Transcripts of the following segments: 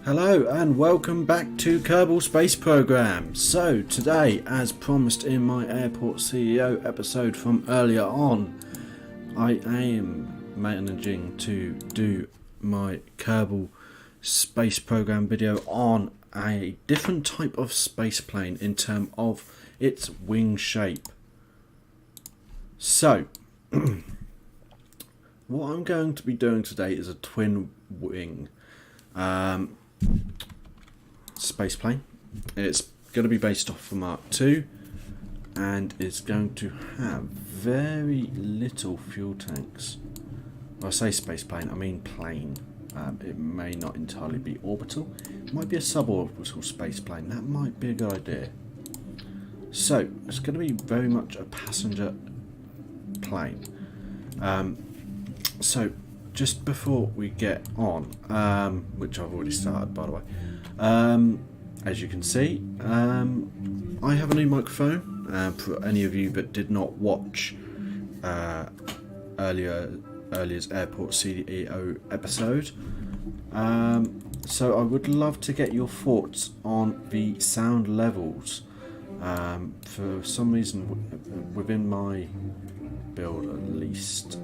Hello and welcome back to Kerbal Space Program. So today, as promised in my Airport CEO episode from earlier on, I am managing to do my Kerbal Space Program video on a different type of space plane in terms of its wing shape. So, what I'm going to be doing today is a twin wing space plane. It's going to be based off of Mark II and it's going to have very little fuel tanks. When I say space plane, I mean plane. It may not entirely be orbital. It might be a suborbital space plane. That might be a good idea. So it's going to be very much a passenger plane. So just before we get on, which I've already started by the way, as you can see, I have a new microphone. For any of you that did not watch earlier's Airport CEO episode, so I would love to get your thoughts on the sound levels. For some reason within my build at least,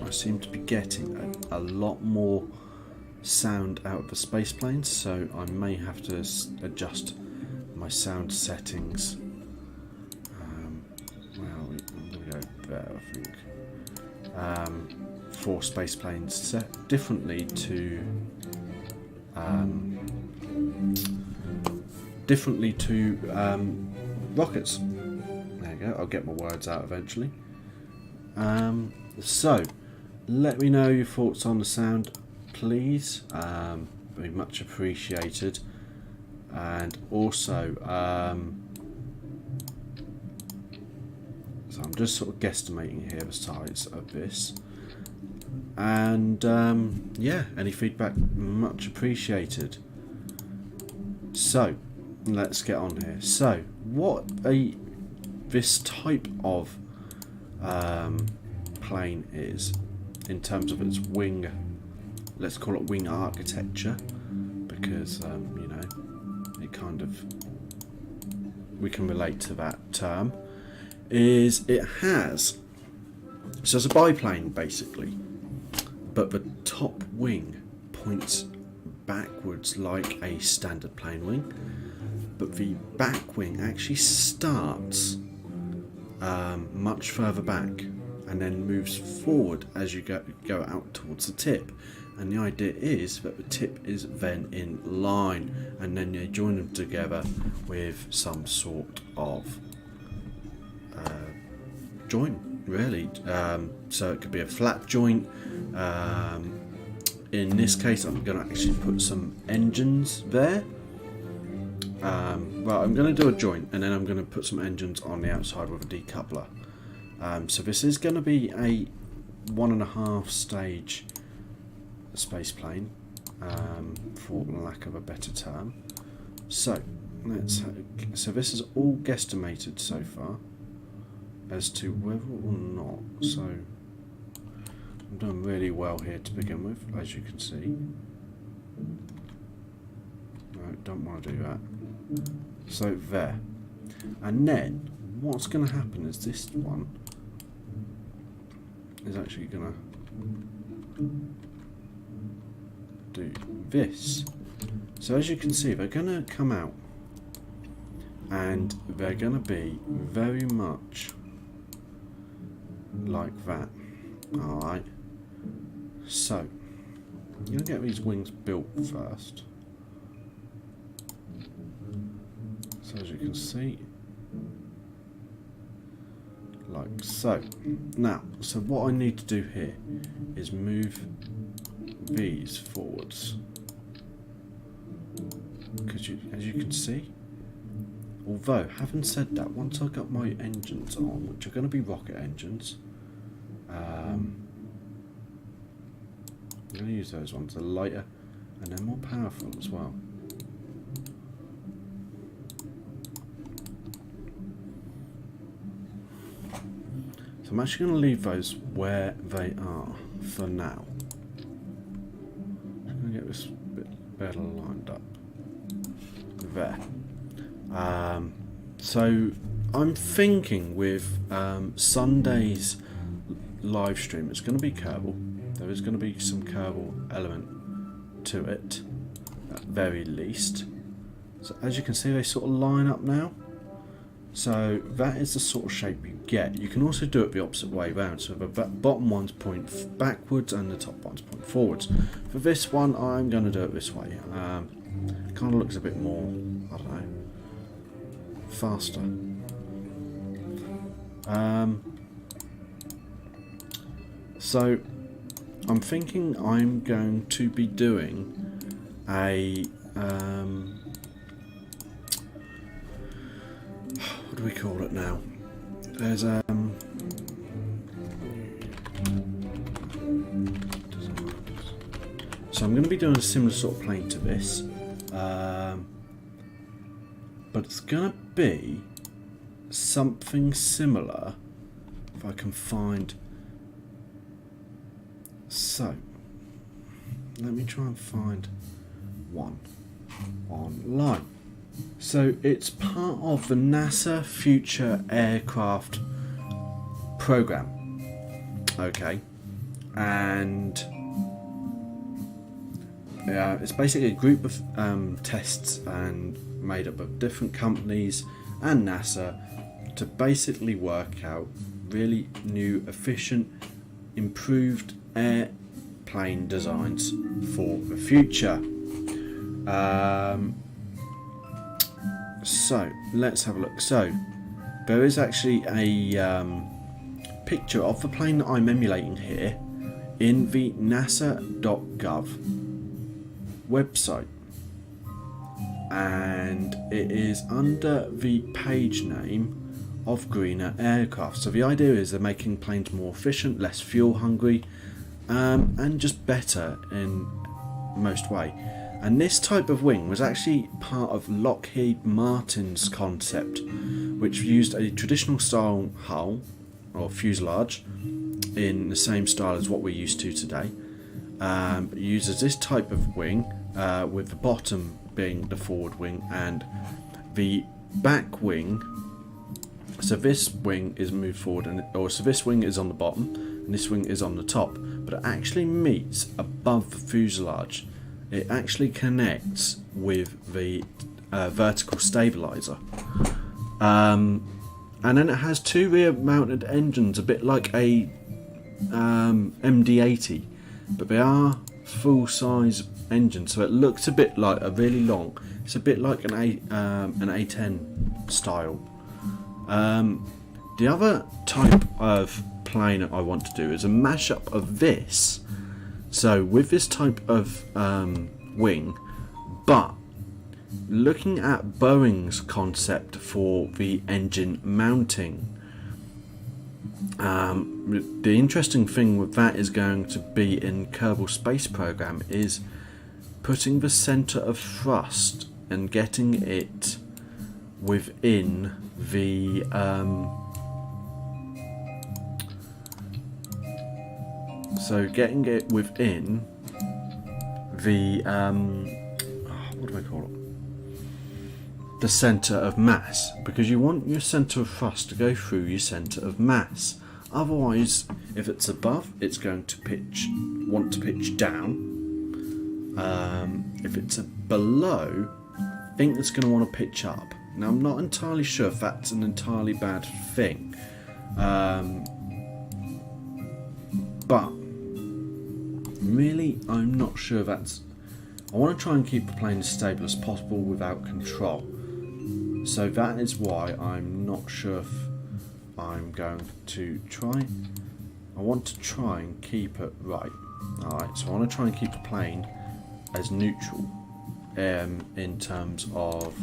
I seem to be getting a lot more sound out of the space planes, so I may have to adjust my sound settings. Well, I'm going to go there, I think. For space planes set differently to rockets. There you go. I'll get my words out eventually. So let me know your thoughts on the sound, please. Very much appreciated. And also, so I'm just sort of guesstimating here the size of this. And yeah, any feedback much appreciated. So let's get on here. So this type of plane is in terms of its wing, let's call it wing architecture, because you know, it kind of, we can relate to that term, is it has, so it's a biplane basically, but the top wing points backwards like a standard plane wing, but the back wing actually starts much further back and then moves forward as you go out towards the tip. And the idea is that the tip is then in line, and then you join them together with some sort of joint, really. So it could be a flat joint. In this case, I'm going to actually put some engines there. Well, I'm going to do a joint, and then I'm going to put some engines on the outside with a decoupler. So this is going to be a 1.5 stage space plane, for lack of a better term. So so this is all guesstimated so far as to whether or not. So I'm doing really well here to begin with, as you can see. No, don't want to do that. So there, and then what's going to happen is this one is actually going to do this. So as you can see, they're going to come out and they're going to be very much like that. Alright, so I'm going to get these wings built first. So as you can see, like so. Now, so what I need to do here is move these forwards, because as you can see, although having said that, once I got my engines on, which are going to be rocket engines, I'm going to use those ones. They're lighter and they're more powerful as well. So I'm actually going to leave those where they are for now. I'm going to this a bit better lined up. There. So I'm thinking with Sunday's live stream, it's going to be Kerbal. There is going to be some Kerbal element to it, at very least. So as you can see, they sort of line up now. So that is the sort of shape you get. You can also do it the opposite way around. So the bottom ones point backwards and the top ones point forwards. For this one, I'm going to do it this way. It kind of looks a bit more, I don't know, faster. So I'm thinking I'm going to be doing a what do we call it now? There's so I'm going to be doing a similar sort of plane to this, but it's going to be something similar if I can find. So let me try and find one online. So it's part of the NASA Future Aircraft program, okay, and it's basically a group of tests and made up of different companies and NASA to basically work out really new, efficient, improved airplane designs for the future. So let's have a look. So there is actually a picture of the plane that I'm emulating here in the nasa.gov website, and it is under the page name of greener aircraft. So the idea is they're making planes more efficient, less fuel hungry, and just better in most way. And this type of wing was actually part of Lockheed Martin's concept, which used a traditional style hull or fuselage in the same style as what we're used to today. It uses this type of wing with the bottom being the forward wing and the back wing. So this wing is moved forward, so this wing is on the bottom and this wing is on the top, but it actually meets above the fuselage. It actually connects with the vertical stabilizer, and then it has two rear-mounted engines, a bit like a MD-80, but they are full-size engines, so it looks a bit like a really long. It's a bit like an A10 style. The other type of plane I want to do is a mashup of this. So with this type of wing, but looking at Boeing's concept for the engine mounting. The interesting thing with that is going to be in Kerbal Space Program is putting the centre of thrust and getting it within the so getting it within the what do I call it? The centre of mass, because you want your centre of thrust to go through your centre of mass. Otherwise, if it's above, it's going to want to pitch down. If it's below, I think it's going to want to pitch up. Now, I'm not entirely sure if that's an entirely bad thing, but really, I'm not sure that's. I want to try and keep the plane as stable as possible without control. So that is why I'm not sure if I'm going to try. I want to try and keep it right. Alright, so I want to try and keep the plane as neutral in terms of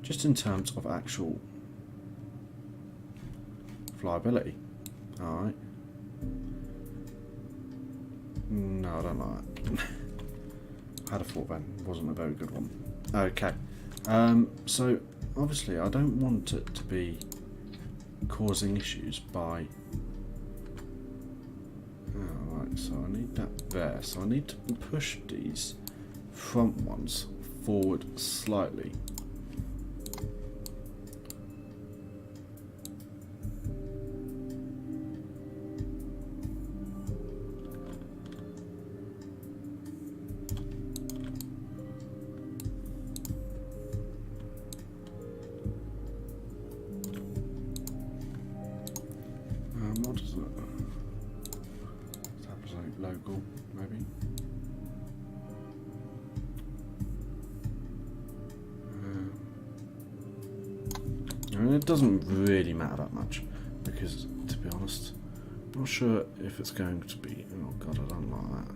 just in terms of actual flyability. Alright. No, I don't like that. I had a thought then. It wasn't a very good one. Okay. So, obviously, I don't want it to be causing issues by So I need that there. So I need to push these front ones forward slightly. What is it? Absolute local, maybe. I mean, it doesn't really matter that much because, to be honest, I'm not sure if it's going to be. Oh god, I don't like that.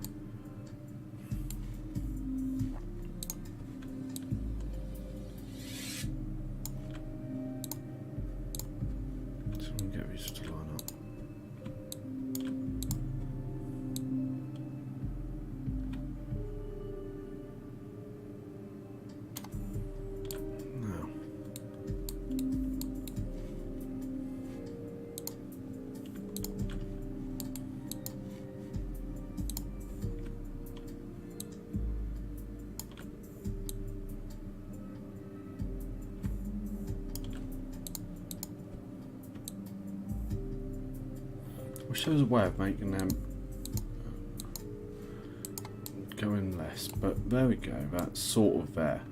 So we can get these to line up. Now. Wish there was a way of making them go in less, but there we go, that's sort of there.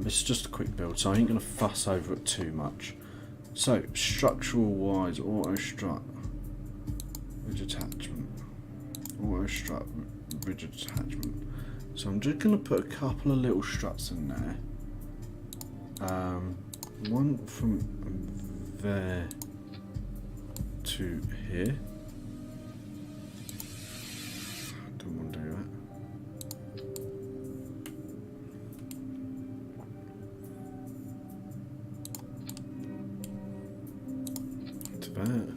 This is just a quick build, so I ain't going to fuss over it too much. So, structural wise, auto strut, rigid attachment, auto strut, rigid attachment. So I'm just going to put a couple of little struts in there. One from there to here. Don't want to do that. To there.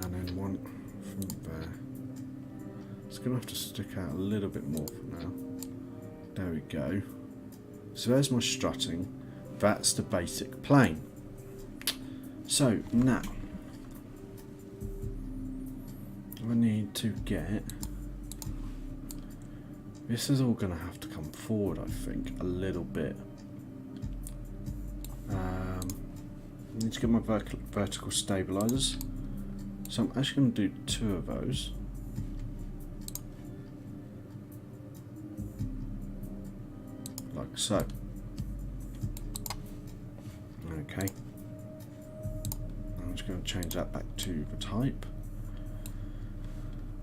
And then one from there. It's going to have to stick out a little bit more for now. There we go. So there's my strutting. That's the basic plane. So now I need to get this is all going to have to come forward, I think, a little bit. I need to get my vertical stabilizers. So I'm actually going to do 2 of those. Like so. Okay. I'm just going to change that back to the type.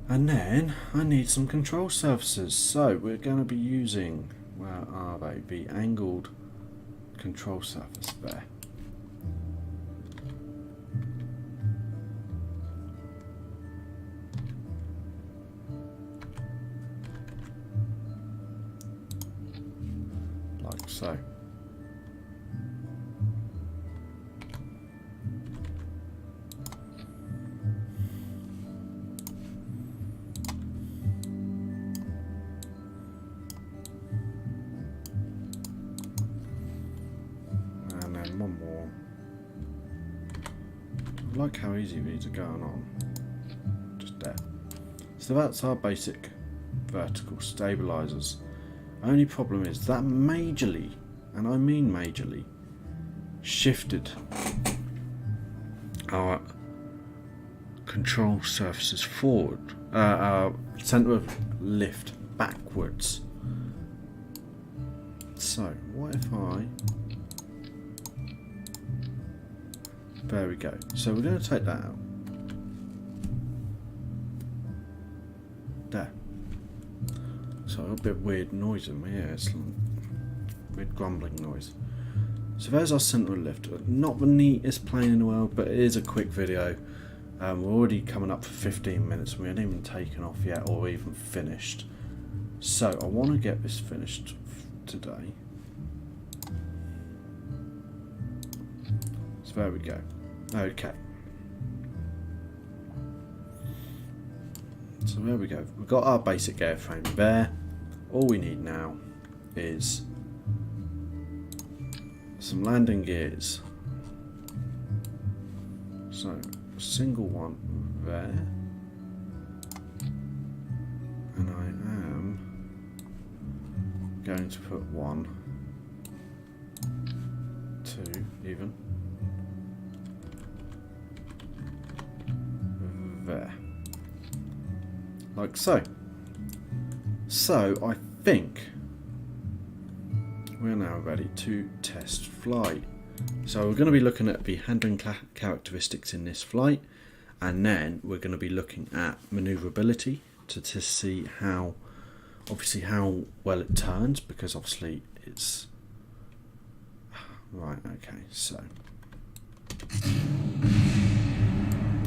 And then I need some control surfaces. So we're going to be using, where are they? The angled control surface there. Like so. One more. I like how easy these are going on. Just there. So that's our basic vertical stabilizers. Only problem is that majorly, and I mean majorly, shifted our control surfaces forward, our center of lift backwards. So what if I... There we go. So we're going to take that out. There. So a bit weird noise in my ear. It's like weird grumbling noise. So there's our centre of lift. Not the neatest plane in the world, but it is a quick video. We're already coming up for 15 minutes. We haven't even taken off yet or even finished. So I want to get this finished today. So there we go. Okay. So there we go. We've got our basic airframe there. All we need now is some landing gears. So a single one there. And I am going to put 1, 2 even. There. Like so. So I think we're now ready to test flight. So we're going to be looking at the handling characteristics in this flight, and then we're going to be looking at manoeuvrability to see how, obviously, how well it turns, because obviously it's right. Okay, so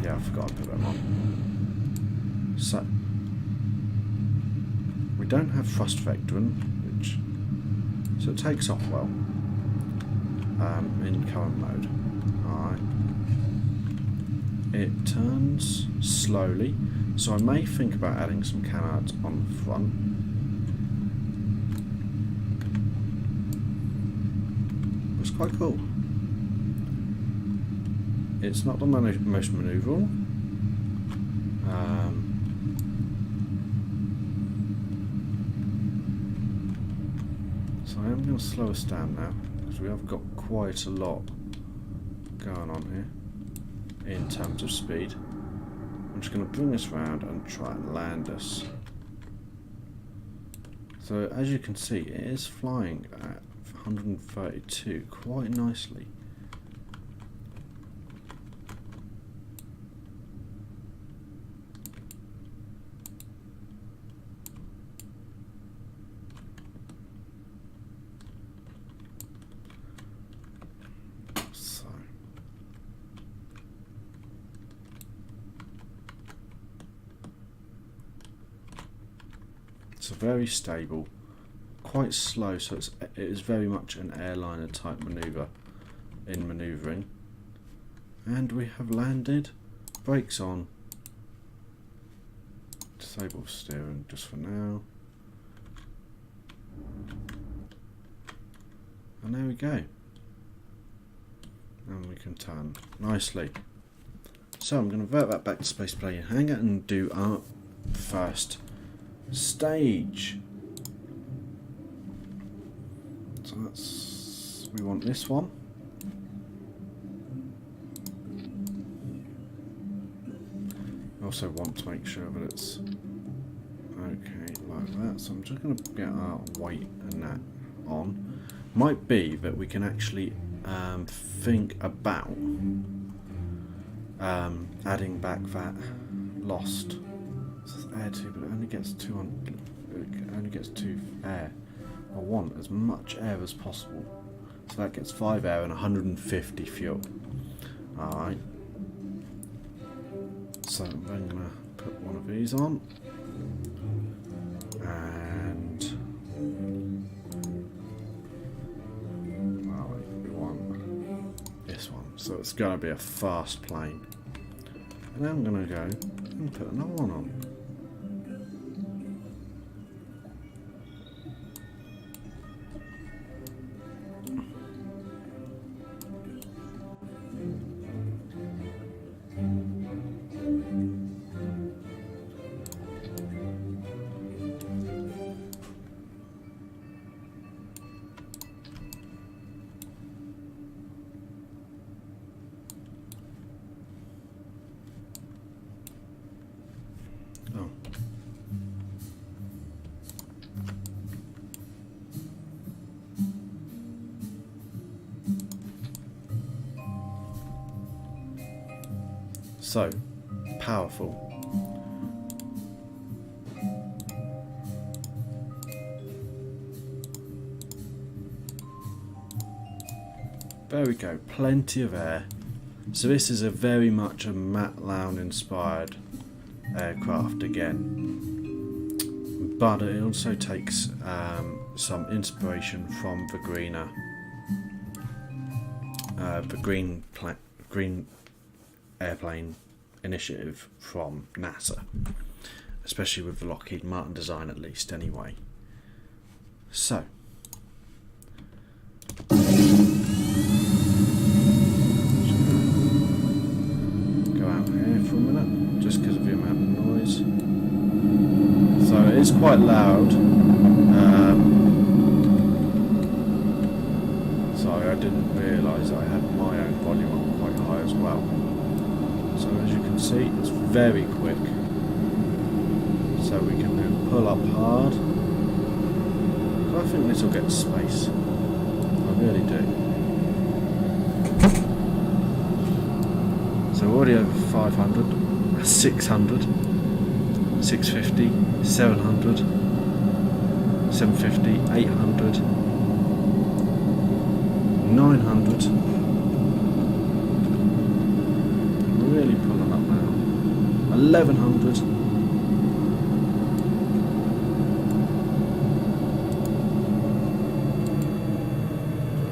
yeah, I forgot to put them on. So we don't have thrust vectoring, which so it takes off well in current mode. Alright. It turns slowly, so I may think about adding some canards on the front. It's quite cool. It's not the most manoeuvrable. So I am going to slow us down now, because we have got quite a lot going on here in terms of speed. I'm just going to bring this round and try and land us. So as you can see, it is flying at 132 quite nicely. It's very stable, quite slow, so it is very much an airliner type manoeuvre in manoeuvring. And we have landed, brakes on, disable steering just for now. And there we go. And we can turn nicely. So I'm going to revert that back to Spaceplane hangar and do our first stage. So that's, we want this one. We also want to make sure that it's okay like that. So I'm just going to get our weight and that on. Might be that we can actually think about adding back that lost air to, but it only gets 200. It only gets 2 air. I want as much air as possible, so that gets 5 air and 150 fuel. All right. So I'm gonna put one of these on, and we want this one. So it's gonna be a fast plane, and then I'm gonna go and put another one on. Oh. So powerful. There we go, plenty of air. So this is a very much a Matt Lown inspired aircraft again, but it also takes some inspiration from the green airplane initiative from NASA, especially with the Lockheed Martin design, at least anyway. So go out here for a minute just because of the amount of noise. So it is quite loud. Sorry, I didn't realise I had my own volume on quite high as well. So as you can see, it's very quick. So we can then pull up hard. So I think this will get space. I really do. So we're already over 500, 600, 650, 700, 750, 800, 900. Really pulling up now. 1100.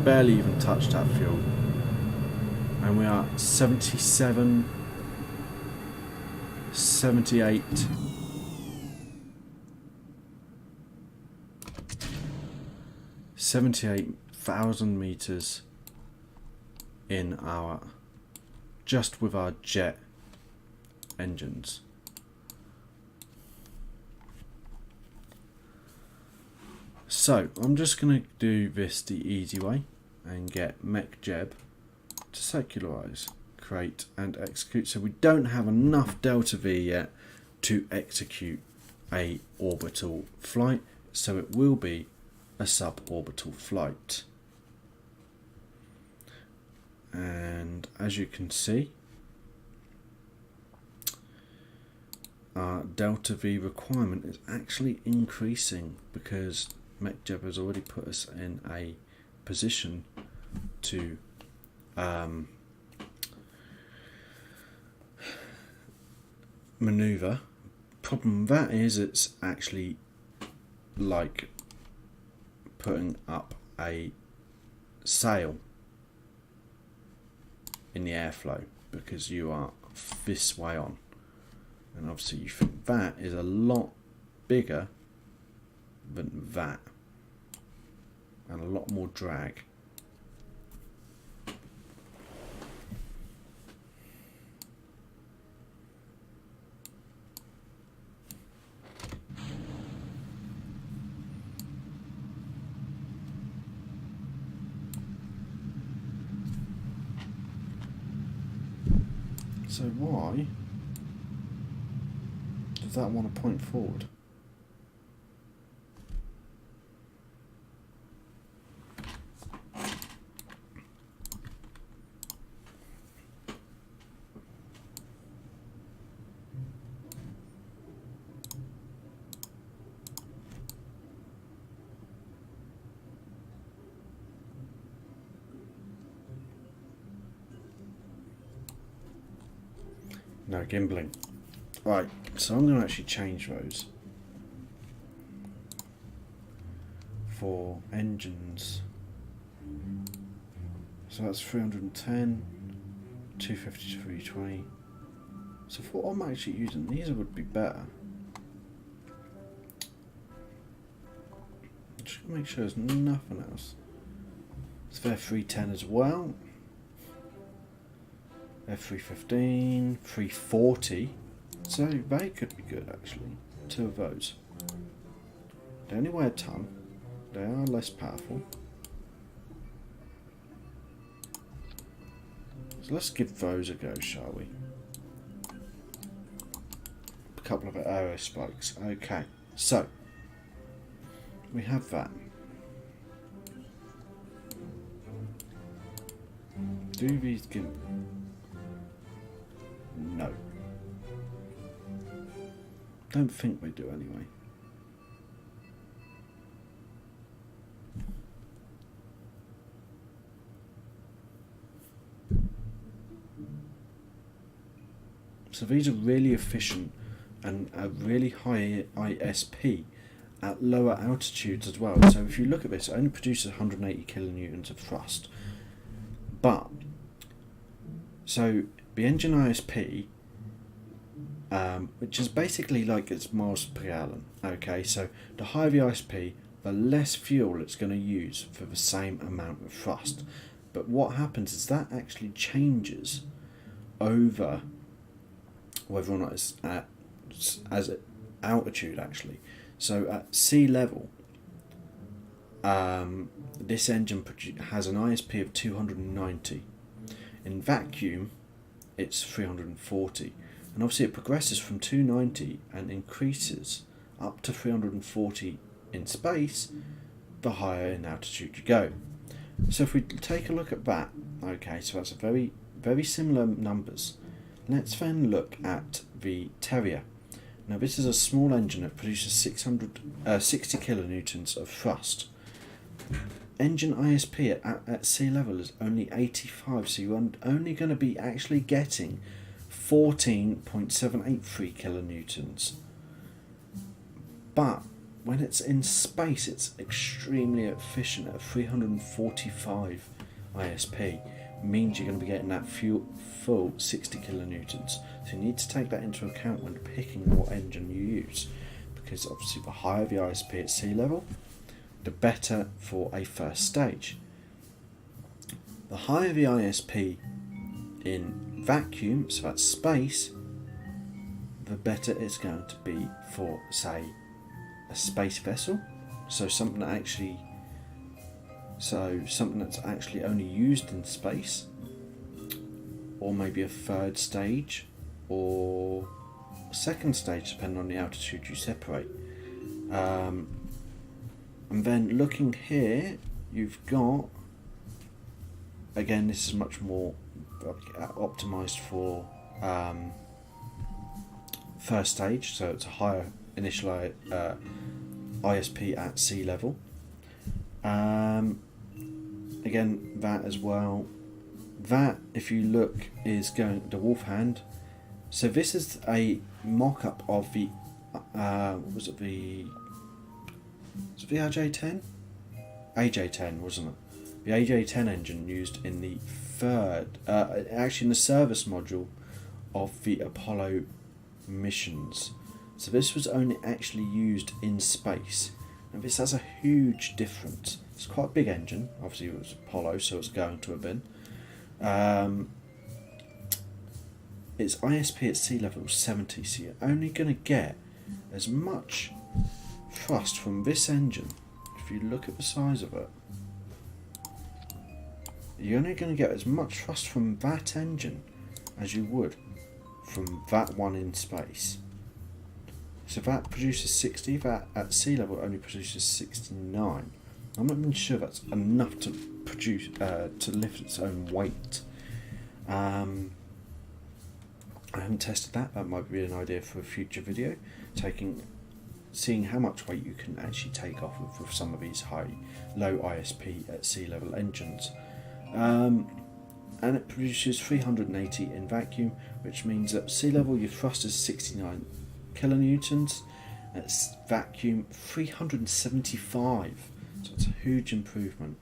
Barely even touched that fuel. And we are 77, 78, 78,000 meters in our, just with our jet engines. So I'm just going to do this the easy way and get Mechjeb to circularize, create and execute. So we don't have enough delta V yet to execute a orbital flight, so it will be a suborbital flight. And as you can see, our delta V requirement is actually increasing because Mechjeb has already put us in a position to maneuver. Problem with that is it's actually like putting up a sail in the airflow because you are this way on, and obviously you think that is a lot bigger than that and a lot more drag. So why does that want to point forward? No gimbling. Right, so I'm going to actually change those for engines. So that's 310, 250 to 320. So for what I'm actually using, these would be better. Just going to make sure there's nothing else. It's their 310 as well. F315, 340, so they could be good actually, two of those. They only weigh a ton, they are less powerful. So let's give those a go, shall we? A couple of aero spikes, okay, so we have that. Do these give... No. Don't think we do anyway. So these are really efficient and a really high ISP at lower altitudes as well. So if you look at this, it only produces 180 kilonewtons of thrust. But, so the engine ISP, which is basically like its miles per gallon. Okay, so the higher the ISP, the less fuel it's going to use for the same amount of thrust. But what happens is that actually changes over whether or not it's at as altitude actually. So at sea level, this engine has an ISP of 290. In vacuum, it's 340. And obviously it progresses from 290 and increases up to 340 in space, the higher in altitude you go. So if we take a look at that, okay, so that's a very, very similar numbers. Let's then look at the Terrier. Now this is a small engine that produces 60 kilonewtons of thrust. Engine ISP at sea level is only 85, so you're only going to be actually getting 14.783 kilonewtons. But when it's in space, it's extremely efficient at 345 ISP. Means you're going to be getting that full 60 kilonewtons. So you need to take that into account when picking what engine you use, because obviously the higher the ISP at sea level, the better for a first stage. The higher the ISP in vacuum, so that's space, the better it's going to be for, say, a space vessel, so something that's actually only used in space, or maybe a third stage or a second stage, depending on the altitude you separate. And then looking here, you've got, again, this is much more optimized for first stage, so it's a higher initial ISP at sea level. Again, that as well. That, if you look, is going the Wolf Hand. So this is a mock-up of the what was it, the RJ10? AJ10, wasn't it? The AJ10 engine used in the actually in the service module of the Apollo missions. So this was only actually used in space. And this has a huge difference. It's quite a big engine. Obviously it was Apollo, so it's going to have been. Its ISP at sea level is 70, so you're only going to get as much thrust from this engine. If you look at the size of it, you're only going to get as much thrust from that engine as you would from that one in space. So that produces 60, that at sea level only produces 69. I'm not even sure that's enough to produce to lift its own weight. I haven't tested that. That might be an idea for a future video, seeing how much weight you can actually take off with some of these low ISP at sea level engines. And it produces 380 in vacuum, which means at sea level your thrust is 69 kilonewtons, at vacuum 375, so it's a huge improvement.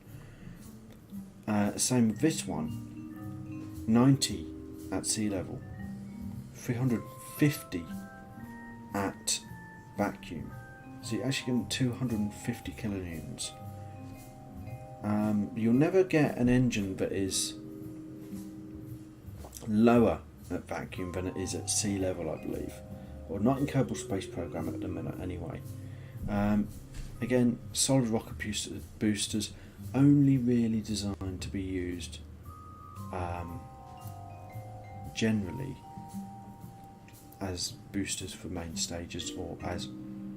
Same with this one, 90 at sea level, 350 at vacuum, so you're actually getting 250 kilonewtons. You'll never get an engine that is lower at vacuum than it is at sea level, I believe, or not in Kerbal Space Program at the minute anyway. Again, solid rocket boosters only really designed to be used generally as boosters for main stages or as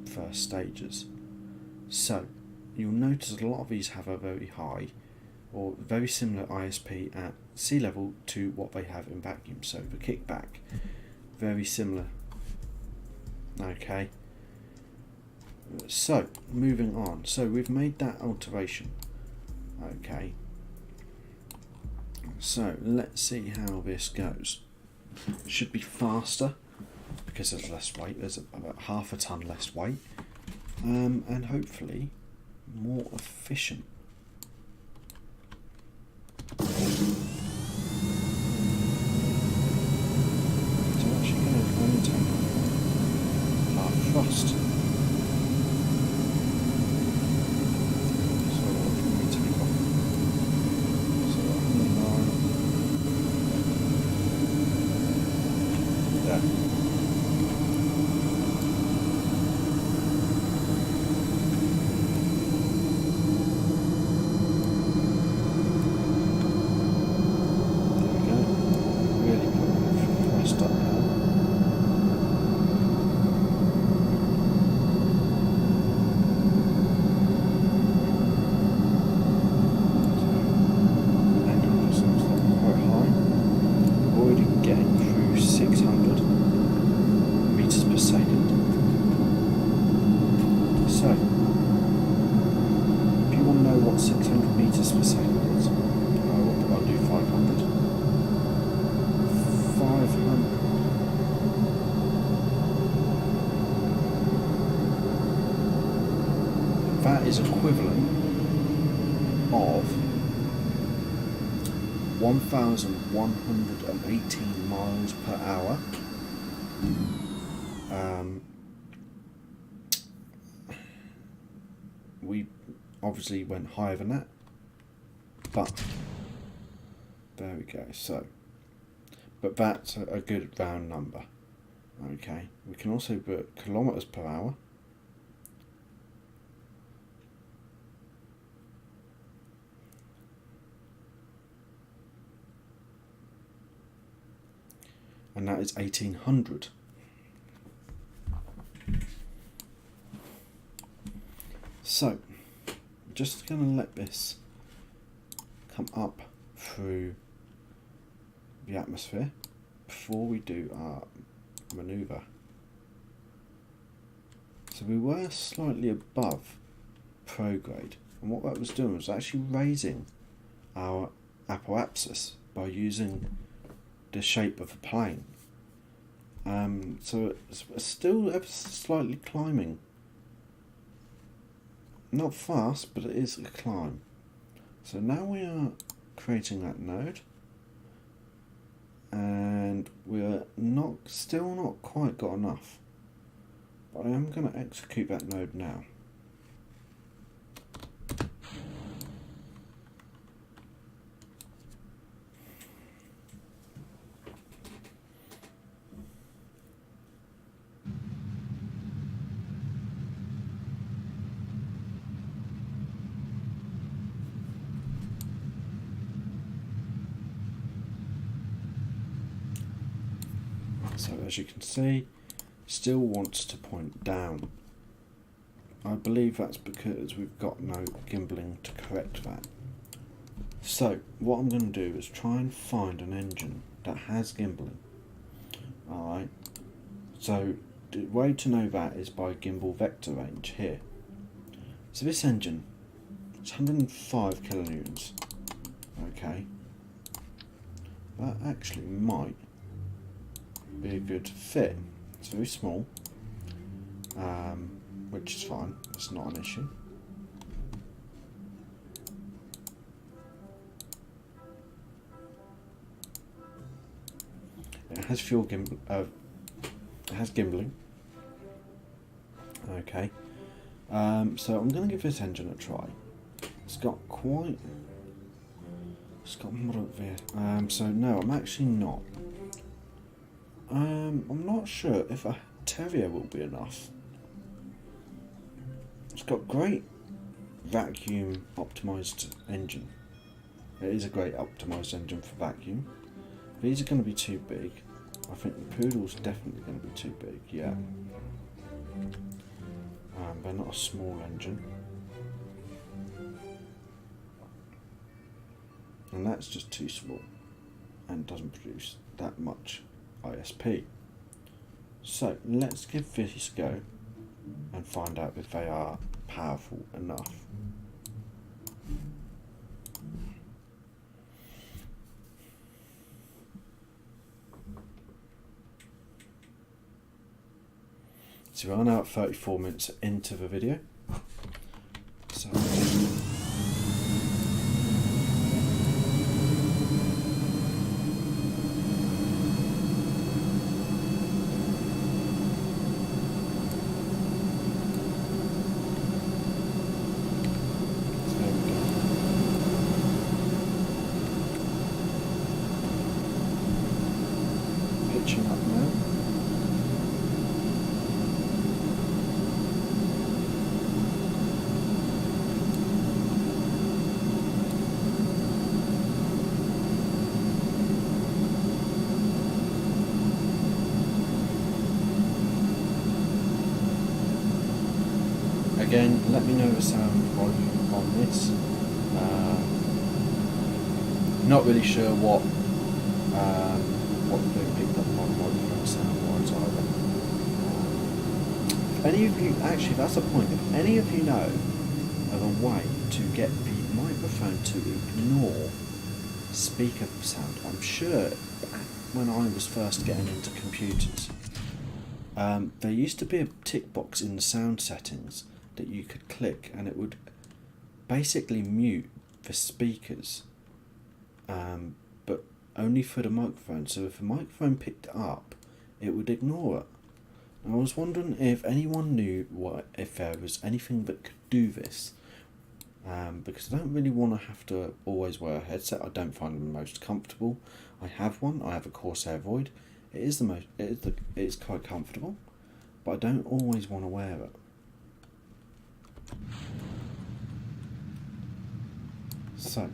first stages. So you'll notice a lot of these have a very high or very similar ISP at sea level to what they have in vacuum. So the kickback, very similar. Okay, so moving on. So we've made that alteration. Okay, so let's see how this goes. Should be faster because there's less weight. There's about half a ton less weight, and hopefully more efficient. So actually going to maintain our thrust. So what can we take off? So 109. There. second. So, if you want to know what 600 meters per second is, I'll do 500. 500. That is equivalent of 1,118 miles per hour. We obviously went higher than that, but there we go. So, but that's a good round number. Okay, we can also put kilometers per hour. And that is 1800. So, just going to let this come up through the atmosphere before we do our manoeuvre. So we were slightly above prograde, and what that was doing was actually raising our apoapsis by using the shape of the plane. So it's still ever slightly climbing. Not fast, but it is a climb. So now we are creating that node, and we're still not quite got enough. But I am going to execute that node now. So as you can see, still wants to point down. I believe that's because we've got no gimbaling to correct that. So what I'm going to do is try and find an engine that has gimbaling. Alright, so the way to know that is by gimbal vector range here. So this engine, it's 105 kilonewtons. Okay, that actually might be a good fit. It's very small, which is fine, it's not an issue. It has fuel gimbal, it has gimbaling. Okay, so I'm going to give this engine a try. It's got moderate veer. So no, I'm actually not. I'm not sure if a Terrier will be enough. It's got great vacuum optimized engine. It is a great optimized engine for vacuum. These are going to be too big. I think the Poodle's definitely going to be too big, yeah. They're not a small engine. And that's just too small and doesn't produce that much ISP. So let's give this a go and find out if they are powerful enough. So we are now at 34 minutes into the video. So pitching up now. Again, let me know the sound volume on this. Not really sure what's being picked up on microphone sound wise either. If any of you, actually that's a point, if any of you know of a way to get the microphone to ignore speaker sound, I'm sure back when I was first getting into computers, there used to be a tick box in the sound settings that you could click and it would basically mute the speakers, but only for the microphone. So if the microphone picked it up, it would ignore it. And I was wondering if anyone knew if there was anything that could do this, because I don't really want to have to always wear a headset. I don't find them the most comfortable. I have one. I have a Corsair Void. It is quite comfortable, but I don't always want to wear it. So,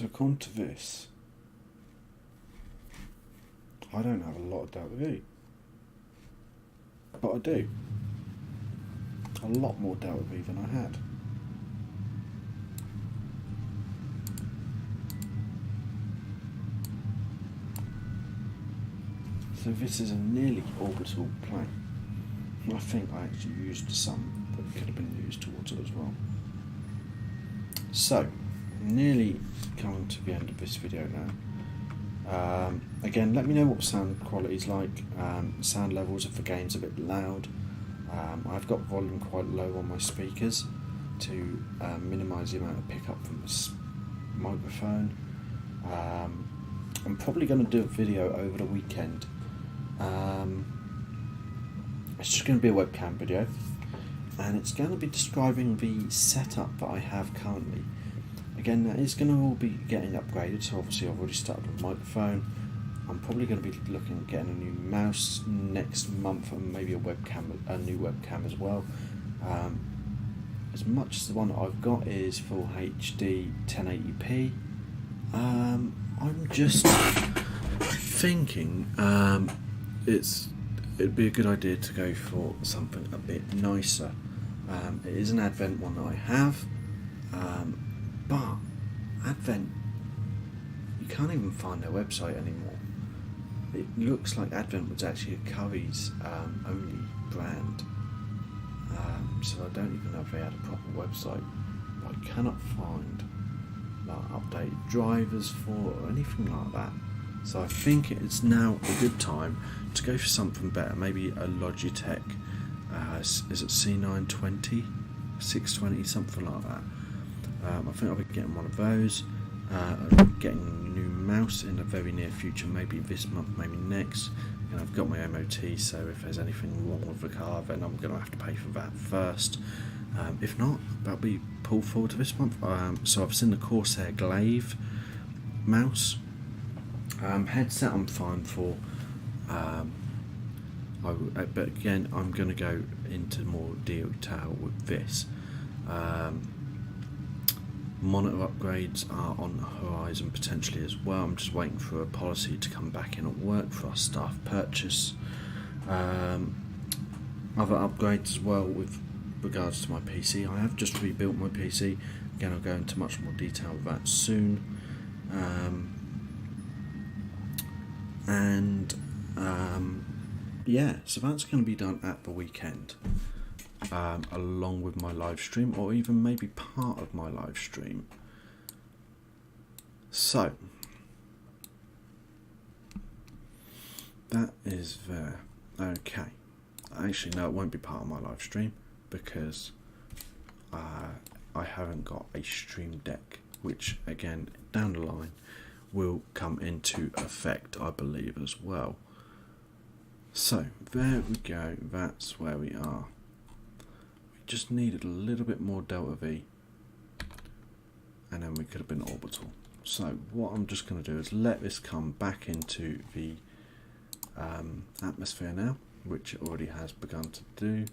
according to this, I don't have a lot of Delta V, but I do. A lot more Delta V than I had. So this is a nearly orbital plane. I think I actually used some that could have been used towards it as well. So, nearly coming to the end of this video now. Again, let me know what sound quality is like. Sound levels if the game's a bit loud. I've got volume quite low on my speakers to minimise the amount of pickup from this microphone. I'm probably going to do a video over the weekend. It's just going to be a webcam video, and it's going to be describing the setup that I have currently. Again, that is going to all be getting upgraded, so obviously I've already started with the microphone. I'm probably going to be looking at getting a new mouse next month, and maybe a new webcam as well. As much as the one that I've got is full HD 1080p, I'm just thinking it'd be a good idea to go for something a bit nicer. It is an Advent one that I have, but Advent, you can't even find their website anymore. It looks like Advent was actually a Curry's only brand, so I don't even know if they had a proper website. But I cannot find updated drivers for or anything like that. So I think it's now a good time to go for something better, maybe a Logitech, is it C920, 620, something like that. I think I'll be getting one of those, getting a new mouse in the very near future, maybe this month, maybe next. And I've got my MOT, so if there's anything wrong with the car, then I'm going to have to pay for that first. If not, that'll be pulled forward to this month. So I've seen the Corsair Glaive mouse. Headset I'm fine for, but again I'm going to go into more detail with this. Monitor upgrades are on the horizon potentially as well. I'm just waiting for a policy to come back in at work for our staff purchase. Other upgrades as well with regards to my PC. I have just rebuilt my PC. Again, I'll go into much more detail with that soon. Yeah, so that's going to be done at the weekend, along with my live stream, or even maybe part of my live stream. So that is there. Okay, actually no, it won't be part of my live stream because I haven't got a Stream Deck, which again down the line will come into effect, I believe, as well. So there we go, that's where we are. We just needed a little bit more Delta V and then we could have been orbital. So what I'm just going to do is let this come back into the atmosphere now, which it already has begun to do.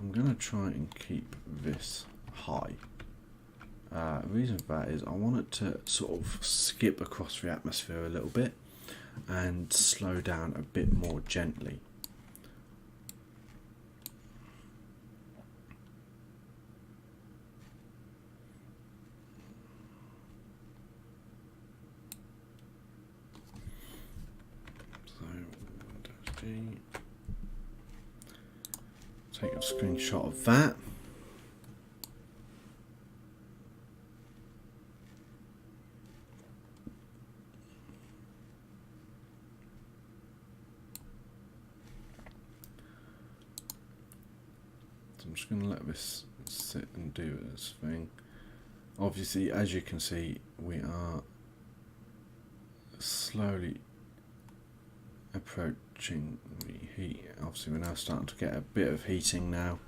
I'm going to try and keep this high. reason for that is I want it to sort of skip across the atmosphere a little bit and slow down a bit more gently. Take a screenshot of that. So I'm just going to let this sit and do its thing. Obviously, as you can see, we are slowly approaching the heat. Obviously, we're now starting to get a bit of heating now.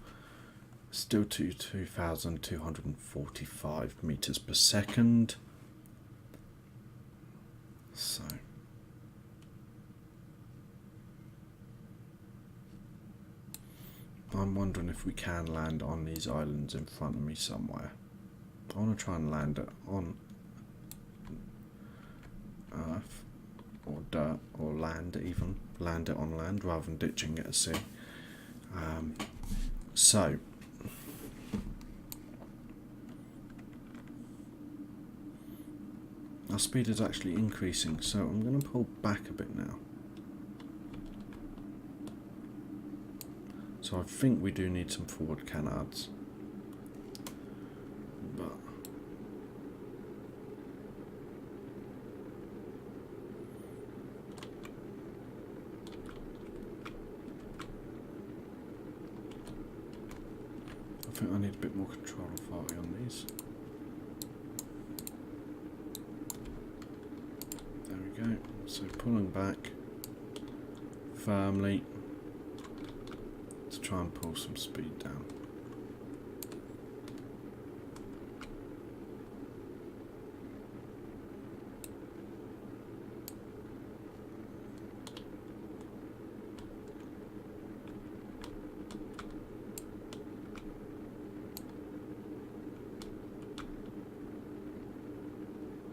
Still to 2,245 meters per second. So I'm wondering if we can land on these islands in front of me somewhere. I want to try and land it on Earth or dirt or land, even land it on land rather than ditching it at sea. So our speed is actually increasing, so I'm going to pull back a bit now. So I think we do need some forward canards, but I think I need a bit more control authority on these. There we go. So pulling back firmly to try and pull some speed down.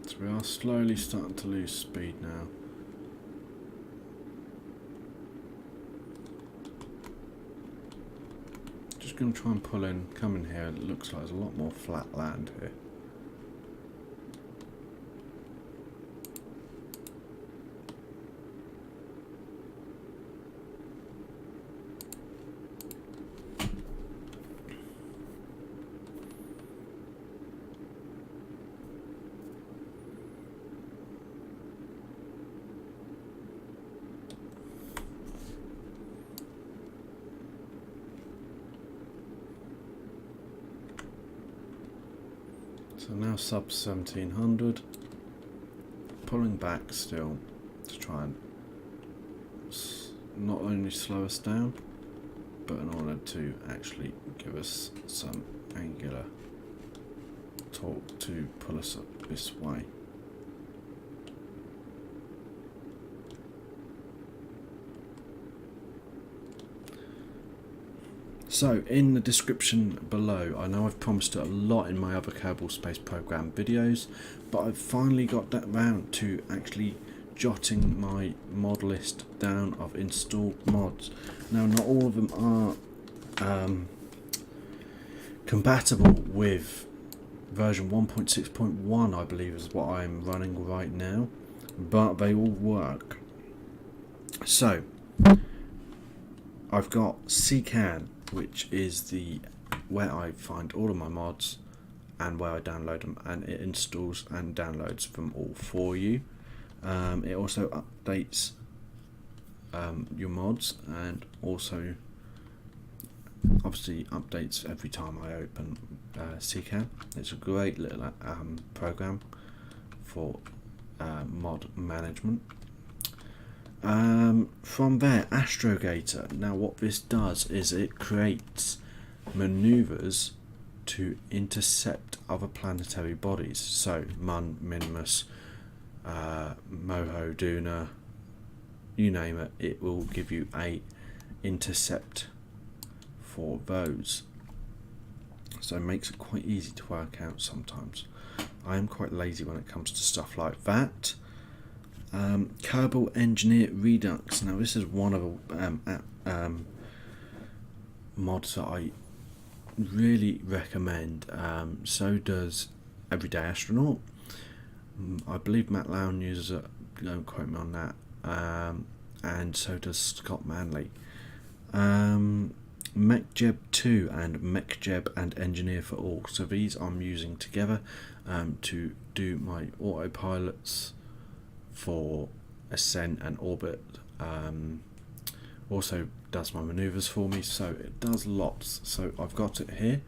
So we are slowly starting to lose speed now. Just going to try and pull in, come in here. It looks like there's a lot more flat land here. So now sub 1700, pulling back still to try and not only slow us down, but in order to actually give us some angular torque to pull us up this way. So in the description below, I know I've promised it a lot in my other Kerbal Space Program videos, but I've finally got that round to actually jotting my mod list down of installed mods. Now not all of them are compatible with version 1.6.1, I believe is what I'm running right now, but they all work. So I've got CKAN, which is where I find all of my mods and where I download them, and it installs and downloads them all for you. It also updates your mods, and also obviously updates every time I open CKAN. It's a great little program for mod management. From there, Astrogator. Now what this does is it creates maneuvers to intercept other planetary bodies, so Mun, Minmus, Moho, Duna, you name it, it will give you a intercept for those, so it makes it quite easy to work out sometimes. I am quite lazy when it comes to stuff like that. Kerbal Engineer Redux. Now this is one of the mods that I really recommend. So does Everyday Astronaut. I believe Matt Lown uses it, don't quote me on that. And so does Scott Manley. Mechjeb 2 and Mechjeb and Engineer for All. So these I'm using together to do my autopilots for ascent and orbit. Also does my maneuvers for me, so it does lots. So I've got it here.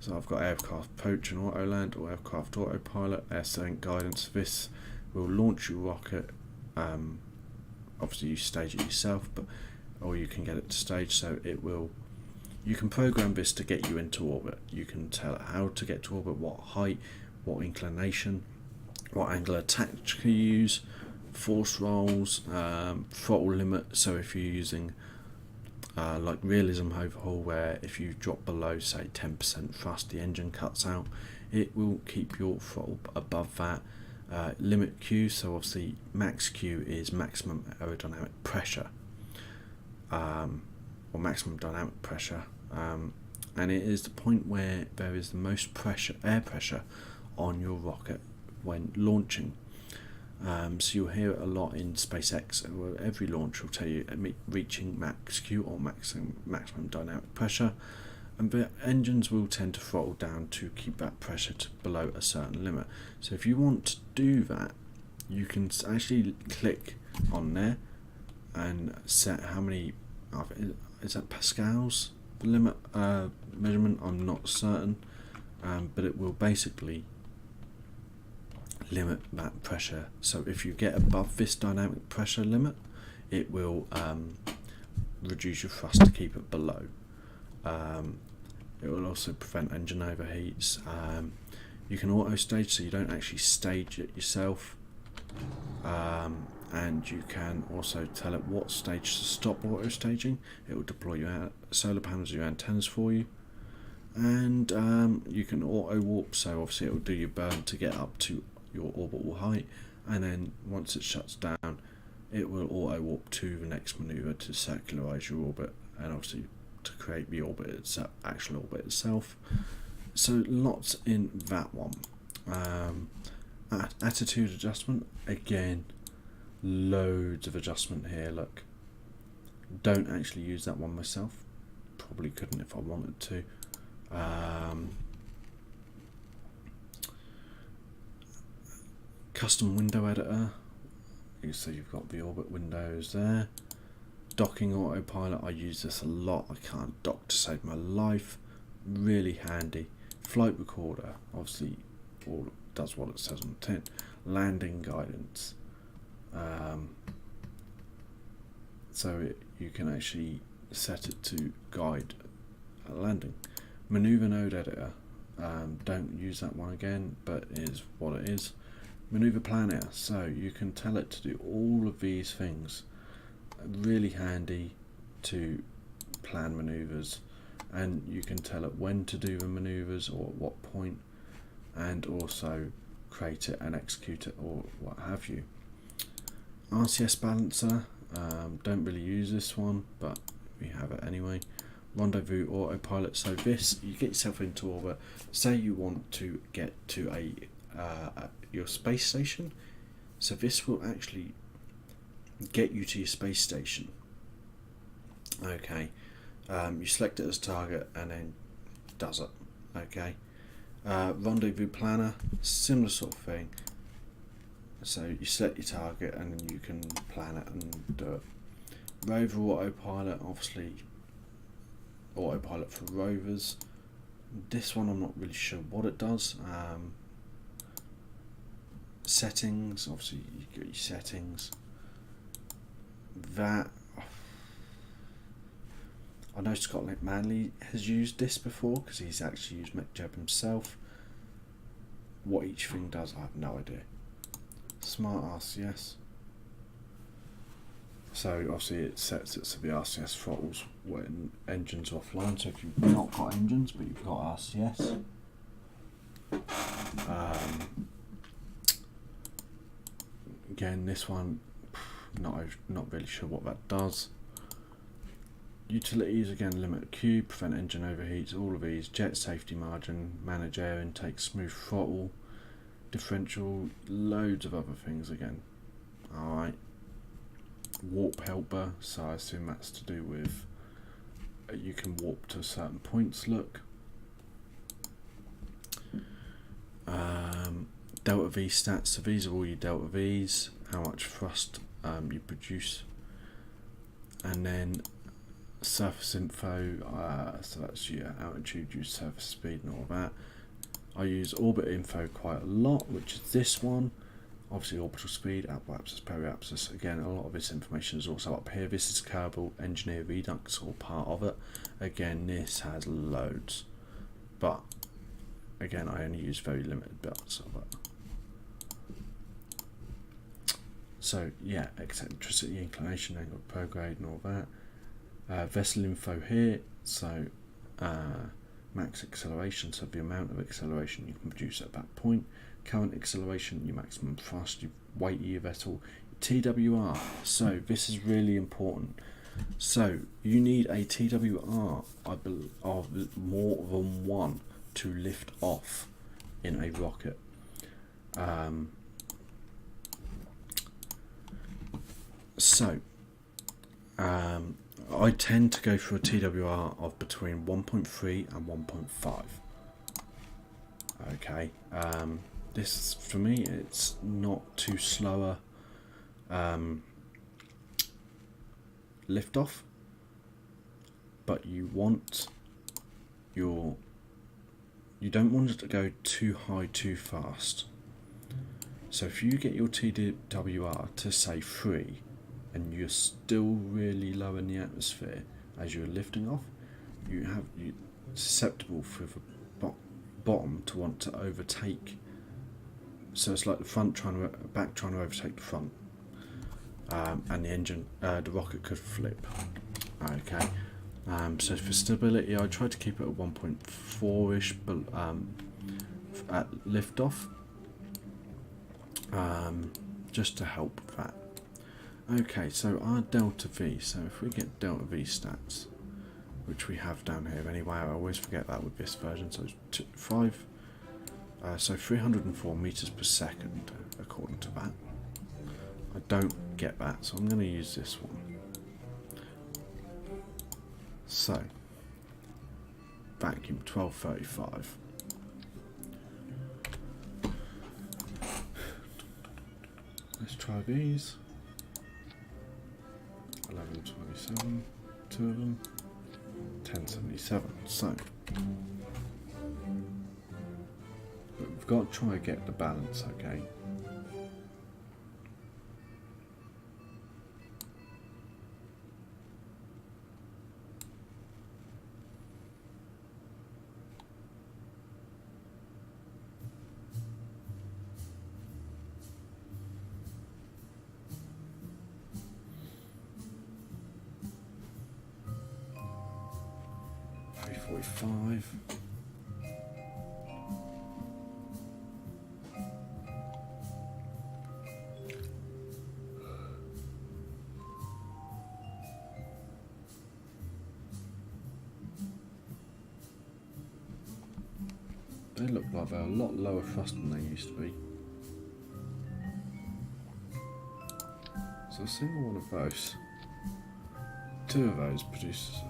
So I've got aircraft approach and auto land, or aircraft autopilot, ascent guidance. This will launch your rocket. Obviously you stage it yourself, or you can get it to stage. So it will. You can program this to get you into orbit. You can tell it how to get to orbit, what height, what inclination, what angle of attack to use, force rolls, throttle limit. So if you're using like realism overhaul, where if you drop below say 10% thrust, the engine cuts out, it will keep your throttle above that. Limit Q, so obviously max Q is maximum aerodynamic pressure, or maximum dynamic pressure, and it is the point where there is the most air pressure on your rocket when launching. So you'll hear it a lot in SpaceX, where every launch will tell you reaching max Q, or maximum dynamic pressure, and the engines will tend to throttle down to keep that pressure to below a certain limit. So if you want to do that, you can actually click on there and set how many, is that pascals, the limit measurement, I'm not certain, but it will basically limit that pressure. So if you get above this dynamic pressure limit, it will reduce your thrust to keep it below. It will also prevent engine overheats. You can auto stage, so you don't actually stage it yourself, and you can also tell it what stage to stop auto staging. It will deploy your solar panels, your antennas for you, and you can auto warp, so obviously it will do your burn to get up to your orbital height, and then once it shuts down, it will auto warp to the next maneuver to circularize your orbit, and obviously to create the orbit itself, actual orbit itself. So lots in that one. Attitude adjustment, again, loads of adjustment here. Look, don't actually use that one myself, probably couldn't if I wanted to. Custom window editor, so you've got the orbit windows there. Docking autopilot, I use this a lot. I can't dock to save my life, really handy. Flight recorder, obviously all does what it says on the tin. Landing guidance, so you can actually set it to guide a landing. Maneuver node editor, don't use that one again, but it is what it is. Maneuver planner, so you can tell it to do all of these things. Really handy to plan maneuvers, and you can tell it when to do the maneuvers or at what point, and also create it and execute it or what have you. RCS balancer, don't really use this one, but we have it anyway. Rendezvous autopilot, so this, you get yourself into orbit, say you want to get to your space station, so this will actually get you to your space station. Okay, you select it as target and then does it. Okay, rendezvous planner, similar sort of thing. So you select your target and then you can plan it and do it. Rover autopilot, obviously autopilot for rovers. This one I'm not really sure what it does. Settings, obviously you get your settings. That, I know Scott Manley has used this before because he's actually used Mechjeb himself. What each thing does, I have no idea. Smart RCS, so obviously it sets it so the RCS throttles when engines are offline. So if you've not got engines but you've got RCS, again, this one, not really sure what that does. Utilities, again, limit Q, prevent engine overheats, all of these, jet safety margin, manage air intake, smooth throttle, differential, loads of other things again. Alright. Warp helper, so I assume that's to do with you can warp to certain points, look. Delta V stats, so these are all your delta V's, how much thrust you produce, and then surface info, so that's your altitude, your surface speed and all that. I use orbit info quite a lot, which is this one, obviously orbital speed, apoapsis, periapsis. Again, a lot of this information is also up here. This is Kerbal, engineer redux, all part of it. Again, this has loads, but again, I only use very limited bits of it. So yeah, eccentricity, inclination, angle, prograde and all that. Vessel info here, so max acceleration, so the amount of acceleration you can produce at that point. Current acceleration, your maximum thrust, your weight of your vessel. TWR, so this is really important. So you need a TWR of more than one to lift off in a rocket. I tend to go for a TWR of between 1.3 and 1.5. Okay, this for me, it's not too slower lift off, but you don't want it to go too high too fast. So if you get your TWR to say 3 and you're still really low in the atmosphere as you're lifting off, you're susceptible for the bottom to want to overtake. So it's like the back trying to overtake the front, and the engine, the rocket could flip. Okay. So for stability, I try to keep it at 1.4-ish, but at liftoff, just to help with that. Okay, so our delta V. So if we get delta V stats, which we have down here anyway, I always forget that with this version. So it's 304 meters per second, according to that. I don't get that, so I'm going to use this one. So, vacuum 1235. Let's try these. 1127, 2 of them. 1077. So, but we've got to try and get the balance, okay? .45. They look like they're a lot lower thrust than they used to be. So a single one of those, 2 of those produces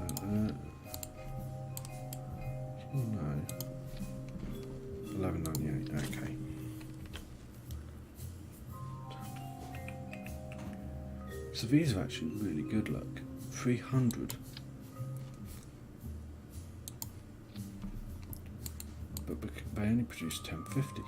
oh no, 1198, okay. So these are actually really good, look, 300. But they only produce 1050.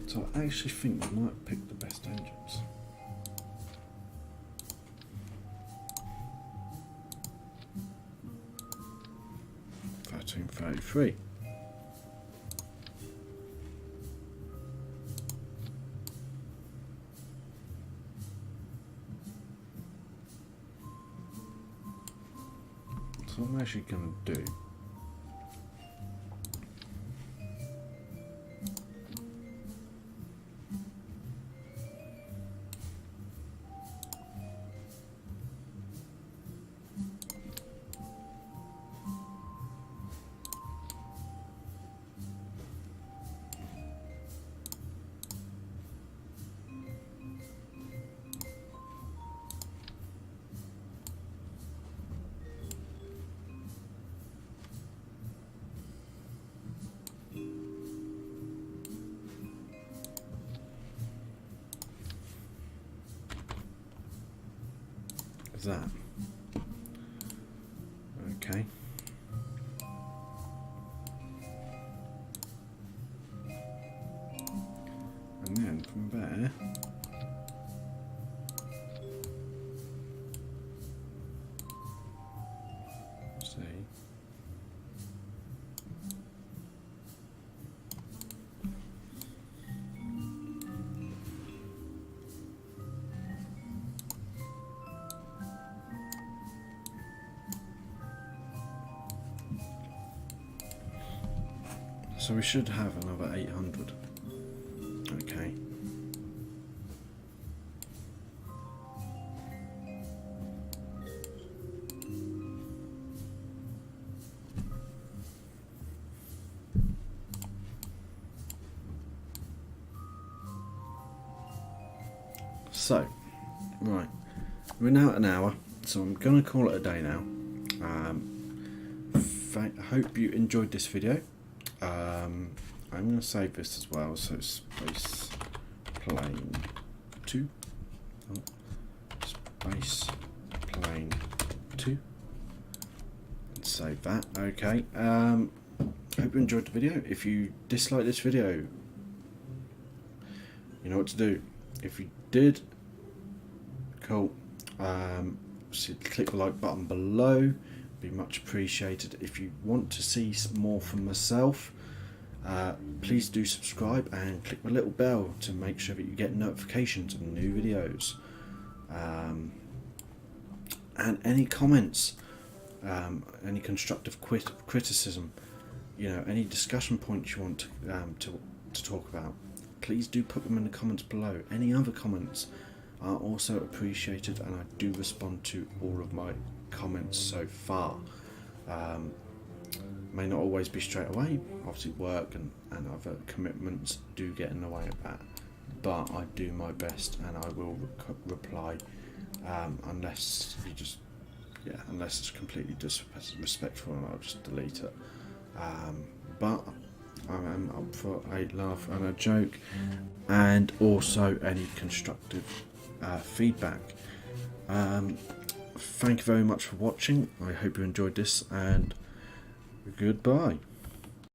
So I actually think we might pick the best engines. $13.33. So what I'm actually going to do is that. Okay. And then from there, see. So we should have another 800. Okay. So, right, we're now at an hour, so I'm going to call it a day now. I hope you enjoyed this video. I'm going to save this as well, so Spaceplane 2. Spaceplane 2. Let's save that. Okay. Hope you enjoyed the video. If you dislike this video, you know what to do. If you did, cool. So click the like button below. Be much appreciated. If you want to see more from myself, please do subscribe and click the little bell to make sure that you get notifications of new videos. And any comments, any constructive criticism, you know, any discussion points you want to talk about, please do put them in the comments below. Any other comments are also appreciated, and I do respond to all of my comments so far. May not always be straight away, obviously work and other commitments do get in the way of that, but I do my best and I will reply, unless you just, unless it's completely disrespectful and I'll just delete it. But I am up for a laugh and a joke, and also any constructive feedback. Thank you very much for watching. I hope you enjoyed this, and goodbye.